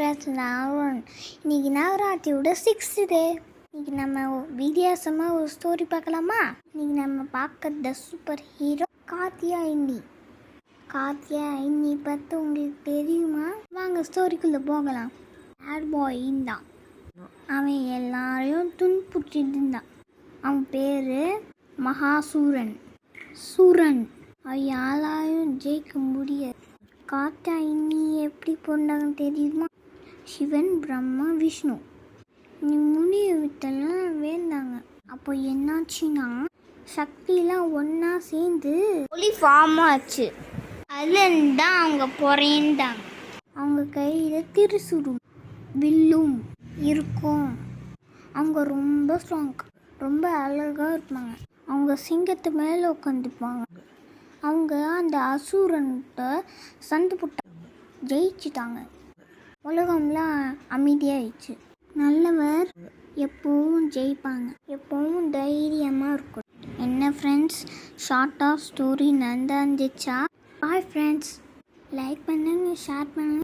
Friends, இன்னைக்கு நவராத்திரியோட 6th டே. இன்னைக்கு நம்ம வித்தியாசமாக ஒரு ஸ்டோரி பார்க்கலாமா? இன்னைக்கு நம்ம பார்க்குற சூப்பர் ஹீரோ காத்தியாயினி. காத்தியாயினி பற்றி உங்களுக்கு தெரியுமா? வாங்க ஸ்டோரிக்குள்ளே போகலாம். பேட் பாய் தான், அவன் எல்லாரையும் துன்புற்றிட்டு இருந்தான். அவன் பேர் மகாசூரன். அவன் யாராலையும் ஜெயிக்க முடியாது. காத்தியாயினி எப்படி பொண்ணாங்கன்னு தெரியுமா? சிவன், பிரம்மா, விஷ்ணு நீ முனிய விட்டெல்லாம் வேண்டாங்க. அப்போ என்னாச்சுன்னா சக்தியெல்லாம் ஒன்றா சேர்ந்து ஒளி ஃபார்ம் ஆச்சு. அதுலேருந்து தான் அவங்க பொறைந்தாங்க. அவங்க கையில் திருசுரும் வில்லும் இருக்கும். அவங்க ரொம்ப ஸ்ட்ராங், ரொம்ப அழகாக இருப்பாங்க. அவங்க சிங்கத்து மேலே உட்காந்துப்பாங்க. அவங்க அந்த அசுரன்கிட்ட சண்டை போட்டாங்க, ஜெயிச்சிட்டாங்க. உலகம்லாம் அமைதியாகிடுச்சு. நல்லவர் எப்போவும் ஜெயிப்பாங்க, எப்போவும் தைரியமாக இருக்கும். என்ன ஃப்ரெண்ட்ஸ், ஷார்ட்டாக ஸ்டோரி நல்லா இருந்துச்சா? பாய் ஃப்ரெண்ட்ஸ், லைக் பண்ணுங்கள், ஷேர் பண்ணுங்கள்.